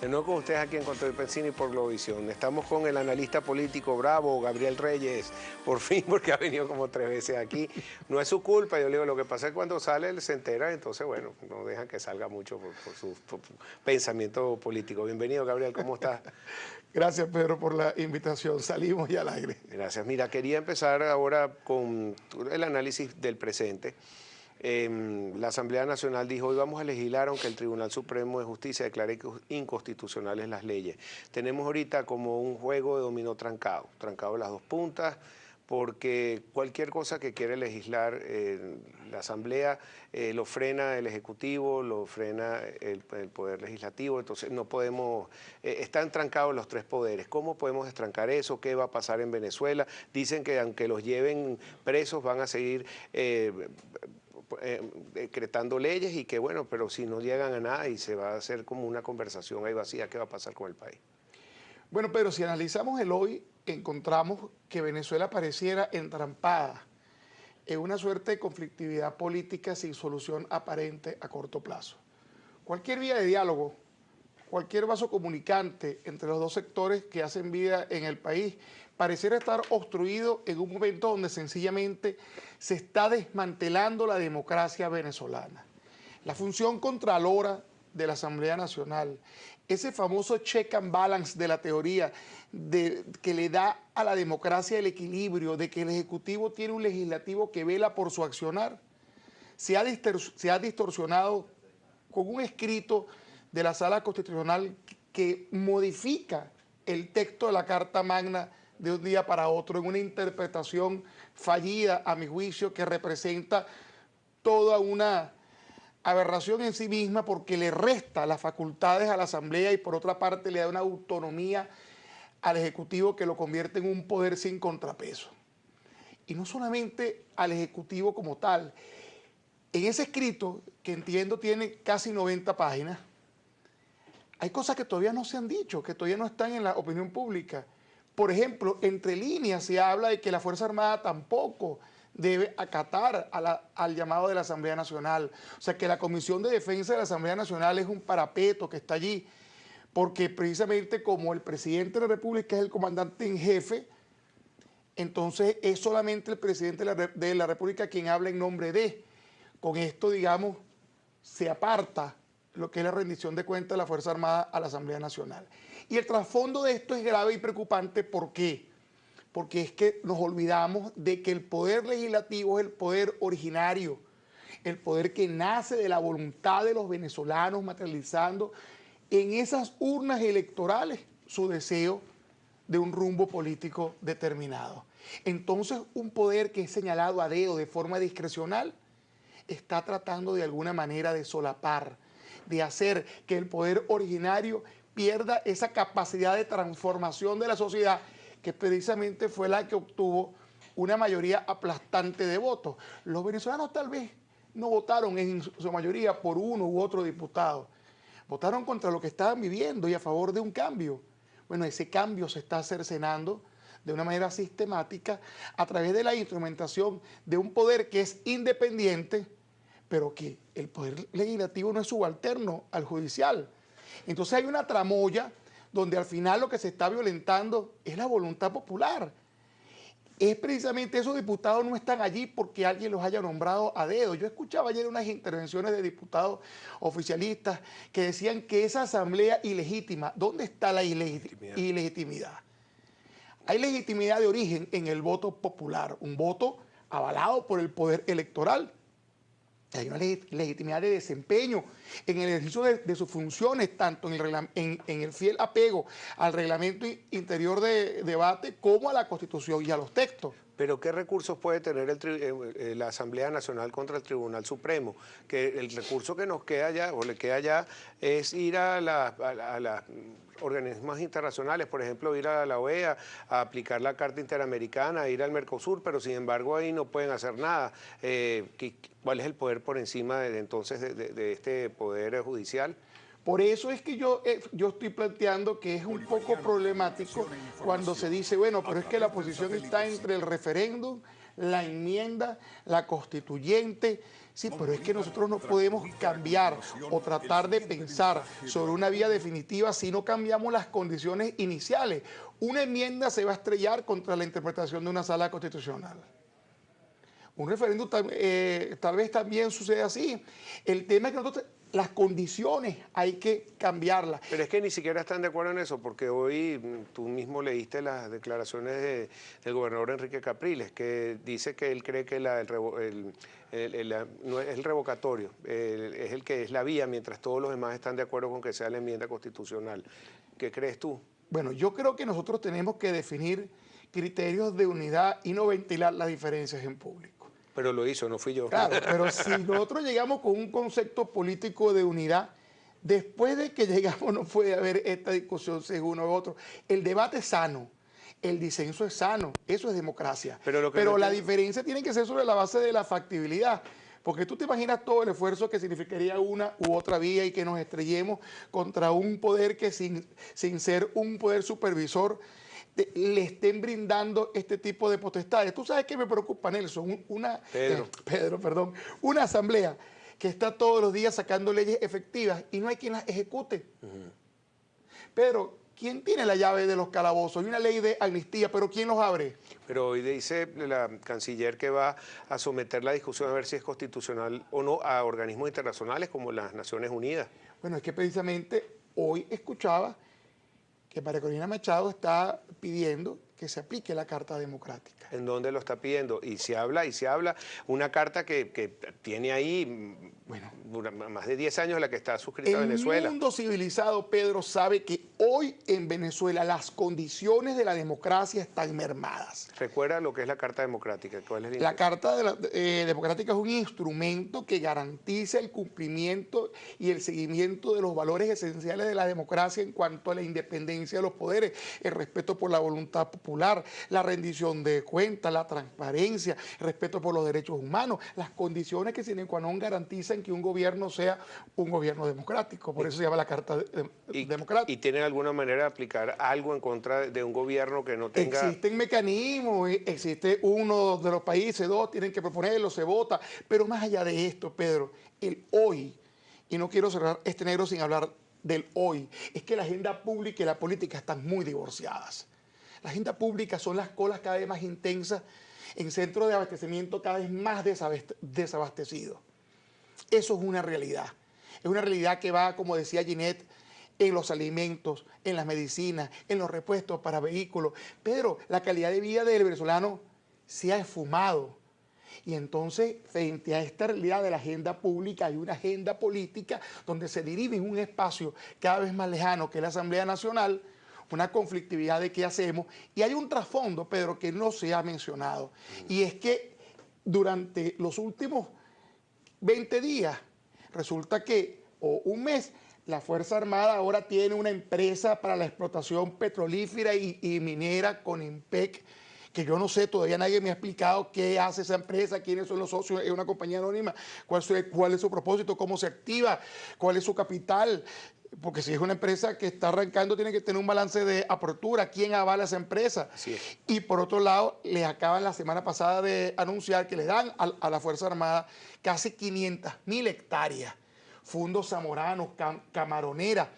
No con ustedes aquí en Control Pensini por Globovisión. Estamos con el analista político bravo, Gabriel Reyes, por fin, porque ha venido como 3 veces aquí. No es su culpa, yo le digo, lo que pasa es que cuando sale él se entera, entonces bueno, no dejan que salga mucho por su pensamiento político. Bienvenido, Gabriel, ¿cómo estás? Gracias, Pedro, por la invitación. Salimos ya al aire. Gracias. Mira, quería empezar ahora con el análisis del presente. La Asamblea Nacional dijo, hoy vamos a legislar aunque el Tribunal Supremo de Justicia declare inconstitucionales las leyes. Tenemos ahorita como un juego de dominó trancado de las dos puntas, porque cualquier cosa que quiere legislar la Asamblea lo frena el Ejecutivo, lo frena el Poder Legislativo, entonces no podemos, están trancados los 3 poderes. ¿Cómo podemos destrancar eso? ¿Qué va a pasar en Venezuela? Dicen que aunque los lleven presos van a seguir decretando leyes y que bueno, pero si no llegan a nada y se va a hacer como una conversación ahí vacía, ¿qué va a pasar con el país? Bueno, pero si analizamos el hoy, encontramos que Venezuela pareciera entrampada en una suerte de conflictividad política sin solución aparente a corto plazo. Cualquier vía de diálogo, cualquier vaso comunicante entre los dos sectores que hacen vida en el país, pareciera estar obstruido en un momento donde sencillamente se está desmantelando la democracia venezolana. La función contralora de la Asamblea Nacional, ese famoso check and balance de la teoría que le da a la democracia el equilibrio de que el Ejecutivo tiene un legislativo que vela por su accionar, se ha distorsionado con un escrito de la Sala Constitucional que modifica el texto de la Carta Magna de un día para otro en una interpretación fallida, a mi juicio, que representa toda una aberración en sí misma porque le resta las facultades a la Asamblea y por otra parte le da una autonomía al Ejecutivo que lo convierte en un poder sin contrapeso. Y no solamente al Ejecutivo como tal. En ese escrito, que entiendo tiene casi 90 páginas, hay cosas que todavía no se han dicho, que todavía no están en la opinión pública. Por ejemplo, entre líneas se habla de que la Fuerza Armada tampoco debe acatar al llamado de la Asamblea Nacional. O sea, que la Comisión de Defensa de la Asamblea Nacional es un parapeto que está allí, porque precisamente como el presidente de la República es el comandante en jefe, entonces es solamente el presidente de la República quien habla en nombre de. Con esto, digamos, se aparta lo que es la rendición de cuentas de la Fuerza Armada a la Asamblea Nacional. Y el trasfondo de esto es grave y preocupante, ¿por qué? Porque es que nos olvidamos de que el poder legislativo es el poder originario, el poder que nace de la voluntad de los venezolanos materializando en esas urnas electorales su deseo de un rumbo político determinado. Entonces, un poder que es señalado a dedo de forma discrecional está tratando de alguna manera de solapar, de hacer que el poder originario pierda esa capacidad de transformación de la sociedad que precisamente fue la que obtuvo una mayoría aplastante de votos. Los venezolanos tal vez no votaron en su mayoría por uno u otro diputado, votaron contra lo que estaban viviendo y a favor de un cambio. Bueno, ese cambio se está cercenando de una manera sistemática a través de la instrumentación de un poder que es independiente, pero que el poder legislativo no es subalterno al judicial. Entonces hay una tramoya donde al final lo que se está violentando es la voluntad popular. Es precisamente esos diputados no están allí porque alguien los haya nombrado a dedo. Yo escuchaba ayer unas intervenciones de diputados oficialistas que decían que esa asamblea ilegítima, ¿dónde está la ilegitimidad? Hay legitimidad de origen en el voto popular, un voto avalado por el poder electoral. Hay una legitimidad de desempeño en el ejercicio de sus funciones, tanto en el fiel apego al reglamento interior de debate como a la Constitución y a los textos. Pero ¿qué recursos puede tener la Asamblea Nacional contra el Tribunal Supremo? Que el recurso que nos queda ya, o le queda ya, es ir a las organismos internacionales, por ejemplo, ir a la OEA, a aplicar la Carta Interamericana, ir al Mercosur, pero sin embargo ahí no pueden hacer nada. ¿Cuál es el poder por encima entonces de este poder judicial? Por eso es que yo estoy planteando que es un poco problemático cuando se dice, bueno, pero es que la oposición está entre el referéndum, la enmienda, la constituyente. Sí, pero es que nosotros no podemos cambiar o tratar de pensar sobre una vía definitiva si no cambiamos las condiciones iniciales. Una enmienda se va a estrellar contra la interpretación de una sala constitucional. Un referéndum tal vez también sucede así. El tema es que nosotros, las condiciones hay que cambiarlas. Pero es que ni siquiera están de acuerdo en eso, porque hoy tú mismo leíste las declaraciones del gobernador Enrique Capriles, que dice que él cree que no es el revocatorio, es el que es la vía, mientras todos los demás están de acuerdo con que sea la enmienda constitucional. ¿Qué crees tú? Bueno, yo creo que nosotros tenemos que definir criterios de unidad y no ventilar las diferencias en público. Pero lo hizo, no fui yo. Claro, pero si nosotros llegamos con un concepto político de unidad, después de que llegamos no puede haber esta discusión según uno u otro. El debate es sano, el disenso es sano, eso es democracia. Pero la diferencia tiene que ser sobre la base de la factibilidad. Porque tú te imaginas todo el esfuerzo que significaría una u otra vía y que nos estrellemos contra un poder que sin ser un poder supervisor le estén brindando este tipo de potestades. ¿Tú sabes qué me preocupa, Nelson? Una asamblea que está todos los días sacando leyes efectivas y no hay quien las ejecute. Pedro, ¿quién tiene la llave de los calabozos? Hay una ley de amnistía, pero ¿quién los abre? Pero hoy dice la canciller que va a someter la discusión a ver si es constitucional o no a organismos internacionales como las Naciones Unidas. Bueno, es que precisamente hoy escuchaba que María Corina Machado está pidiendo que se aplique la Carta Democrática. ¿En dónde lo está pidiendo? Y se habla, una carta que tiene ahí más de 10 años la que está suscrita a Venezuela. El mundo civilizado, Pedro, sabe que hoy en Venezuela las condiciones de la democracia están mermadas. Recuerda lo que es la Carta Democrática. ¿Cuál es la Carta Democrática es un instrumento que garantiza el cumplimiento y el seguimiento de los valores esenciales de la democracia en cuanto a la independencia de los poderes, el respeto por la voluntad popular, la rendición de cuentas, la transparencia, el respeto por los derechos humanos, las condiciones que sine qua non garantizan que un gobierno sea un gobierno democrático. Por eso se llama la Carta Democrática. ¿Y tienen alguna manera de aplicar algo en contra de un gobierno que no tenga...? Existen mecanismos, existe uno de los países, dos, tienen que proponerlo, se vota. Pero más allá de esto, Pedro, el hoy, y no quiero cerrar este negro sin hablar del hoy, es que la agenda pública y la política están muy divorciadas. La agenda pública son las colas cada vez más intensas en centros de abastecimiento cada vez más desabastecidos. Eso es una realidad. Es una realidad que va, como decía Ginette, en los alimentos, en las medicinas, en los repuestos para vehículos. Pedro, la calidad de vida del venezolano se ha esfumado. Y entonces, frente a esta realidad de la agenda pública, hay una agenda política donde se dirime en un espacio cada vez más lejano, que es la Asamblea Nacional, una conflictividad de qué hacemos. Y hay un trasfondo, Pedro, que no se ha mencionado. Y es que durante los últimos 20 días, resulta que, o un mes, la Fuerza Armada ahora tiene una empresa para la explotación petrolífera y minera con IMPEC, que yo no sé, todavía nadie me ha explicado qué hace esa empresa, quiénes son los socios, es una compañía anónima, cuál es su propósito, cómo se activa, cuál es su capital, porque si es una empresa que está arrancando tiene que tener un balance de apertura, quién avala esa empresa. Y por otro lado, les acaban la semana pasada de anunciar que le dan a la Fuerza Armada casi 500.000 hectáreas, fundos zamoranos, camaronera.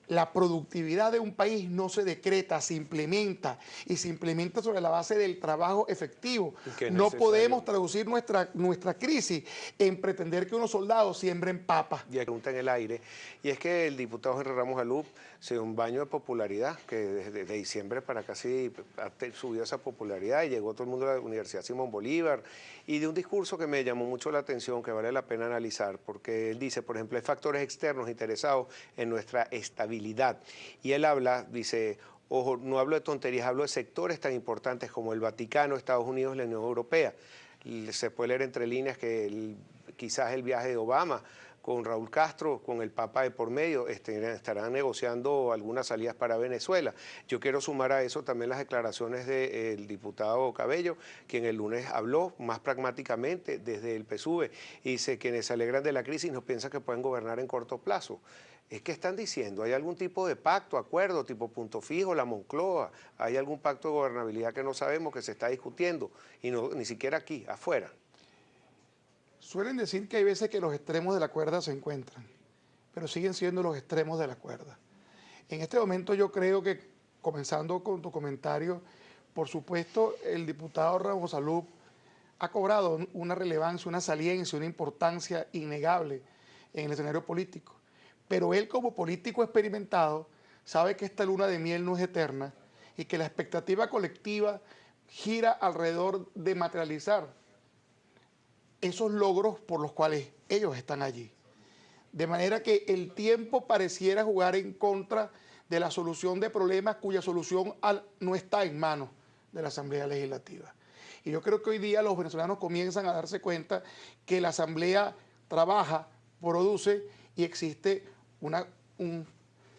La productividad de un país no se decreta, se implementa y se implementa sobre la base del trabajo efectivo. No podemos traducir nuestra crisis en pretender que unos soldados siembren papas. Y pregunta en el aire, y es que el diputado Henry Ramos Alup se dio un baño de popularidad, que desde diciembre para casi ha subido esa popularidad y llegó todo el mundo a la Universidad Simón Bolívar, y de un discurso que me llamó mucho la atención, que vale la pena analizar, porque él dice, por ejemplo, hay factores externos interesados en nuestra estabilidad. Y él habla, dice, ojo, no hablo de tonterías, hablo de sectores tan importantes como el Vaticano, Estados Unidos, la Unión Europea. Se puede leer entre líneas que quizás el viaje de Obama con Raúl Castro, con el Papa de por medio, estarán negociando algunas salidas para Venezuela. Yo quiero sumar a eso también las declaraciones del diputado Cabello, quien el lunes habló más pragmáticamente desde el PSUV y dice, quienes se alegran de la crisis no piensan que pueden gobernar en corto plazo. es que están diciendo, ¿hay algún tipo de pacto, acuerdo, tipo punto fijo, la Moncloa? ¿Hay algún pacto de gobernabilidad que no sabemos, que se está discutiendo? Y no, ni siquiera aquí, afuera. Suelen decir que hay veces que los extremos de la cuerda se encuentran, pero siguen siendo los extremos de la cuerda. En este momento yo creo que, comenzando con tu comentario, por supuesto el diputado Ramos Salud ha cobrado una relevancia, una saliencia, una importancia innegable en el escenario político. Pero él, como político experimentado, sabe que esta luna de miel no es eterna y que la expectativa colectiva gira alrededor de materializar esos logros por los cuales ellos están allí. De manera que el tiempo pareciera jugar en contra de la solución de problemas cuya solución no está en manos de la Asamblea Legislativa. Y yo creo que hoy día los venezolanos comienzan a darse cuenta que la Asamblea trabaja, produce y existe un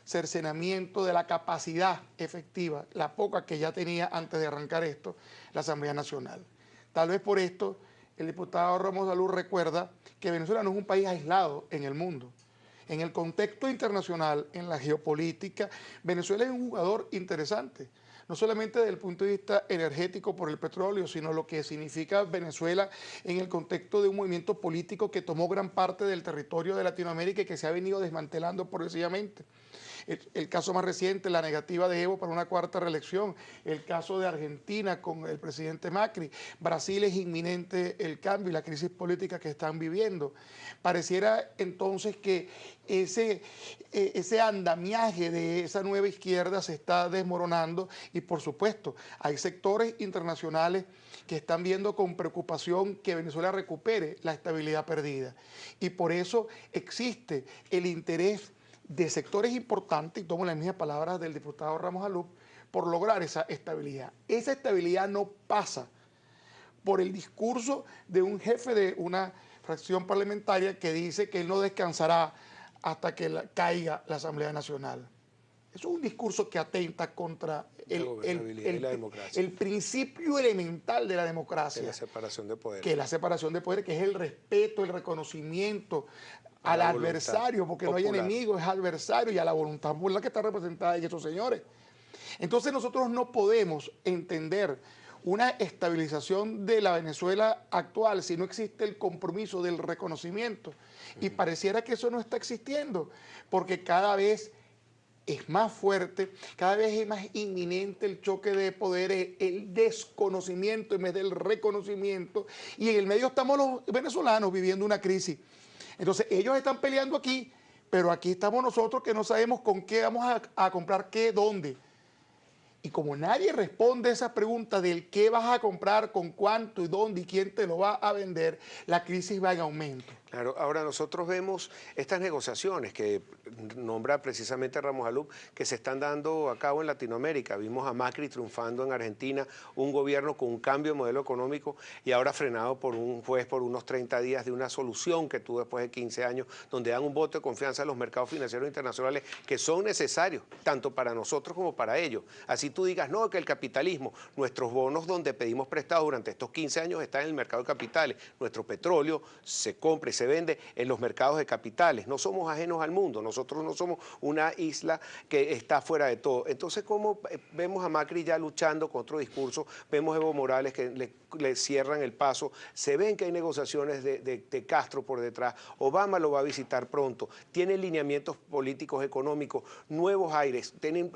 cercenamiento de la capacidad efectiva, la poca que ya tenía antes de arrancar esto, la Asamblea Nacional. Tal vez por esto el diputado Ramos Salud recuerda que Venezuela no es un país aislado en el mundo. En el contexto internacional, en la geopolítica, Venezuela es un jugador interesante, no solamente desde el punto de vista energético por el petróleo, sino lo que significa Venezuela en el contexto de un movimiento político que tomó gran parte del territorio de Latinoamérica y que se ha venido desmantelando progresivamente. El caso más reciente, la negativa de Evo para una cuarta reelección, el caso de Argentina con el presidente Macri, Brasil es inminente el cambio y la crisis política que están viviendo. Pareciera entonces que ese andamiaje de esa nueva izquierda se está desmoronando y por supuesto hay sectores internacionales que están viendo con preocupación que Venezuela recupere la estabilidad perdida y por eso existe el interés de sectores importantes, y tomo las mismas palabras del diputado Ramos Salud, por lograr esa estabilidad. Esa estabilidad no pasa por el discurso de un jefe de una fracción parlamentaria que dice que él no descansará hasta que caiga la Asamblea Nacional. Eso es un discurso que atenta contra el principio elemental de la democracia. De la separación de poderes. Que es la separación de poderes, que es el respeto, el reconocimiento al adversario, porque popular. No hay enemigo, es adversario, y a la voluntad popular que está representada en esos señores. Entonces nosotros no podemos entender una estabilización de la Venezuela actual si no existe el compromiso del reconocimiento. Y pareciera que eso no está existiendo, porque cada vez es más fuerte, cada vez es más inminente el choque de poderes, el desconocimiento en vez del reconocimiento, y en el medio estamos los venezolanos viviendo una crisis. Entonces ellos están peleando aquí, pero aquí estamos nosotros que no sabemos con qué vamos a comprar qué, dónde. Y como nadie responde a esa pregunta del qué vas a comprar, con cuánto y dónde y quién te lo va a vender, la crisis va en aumento. Claro, ahora nosotros vemos estas negociaciones que nombra precisamente Ramos Salud, que se están dando a cabo en Latinoamérica. Vimos a Macri triunfando en Argentina, un gobierno con un cambio de modelo económico y ahora frenado por un juez por unos 30 días de una solución que tuvo después de 15 años, donde dan un voto de confianza a los mercados financieros internacionales que son necesarios, tanto para nosotros como para ellos. Así tú digas, no, que el capitalismo, nuestros bonos donde pedimos prestados durante estos 15 años están en el mercado de capitales, nuestro petróleo se compra y se vende en los mercados de capitales. No somos ajenos al mundo, nosotros no somos una isla que está fuera de todo. Entonces, ¿cómo vemos a Macri ya luchando con otro discurso? Vemos a Evo Morales que le cierran el paso. Se ven que hay negociaciones de Castro por detrás. Obama lo va a visitar pronto. Tiene lineamientos políticos, económicos, nuevos aires, tienen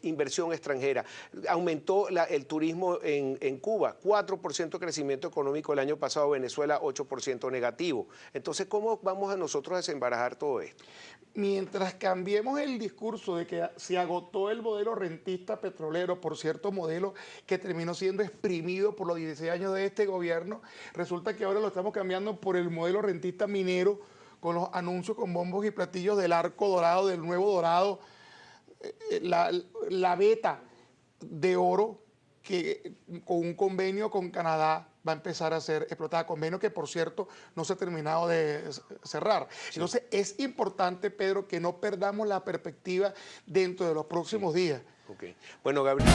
inversión extranjera. Aumentó el turismo en Cuba, 4% de crecimiento económico el año pasado, Venezuela 8% negativo. Entonces, ¿cómo vamos a nosotros a desembarajar todo esto? Mientras cambiemos el discurso de que se agotó el modelo rentista petrolero por cierto modelo que terminó siendo exprimido por los 16 años de este gobierno, resulta que ahora lo estamos cambiando por el modelo rentista minero con los anuncios con bombos y platillos del arco dorado, del nuevo dorado, la veta de oro que con un convenio con Canadá va a empezar a ser explotada, convenio que por cierto no se ha terminado de cerrar. Sí. Entonces es importante, Pedro, que no perdamos la perspectiva dentro de los próximos días. Okay. Bueno, Gabriel.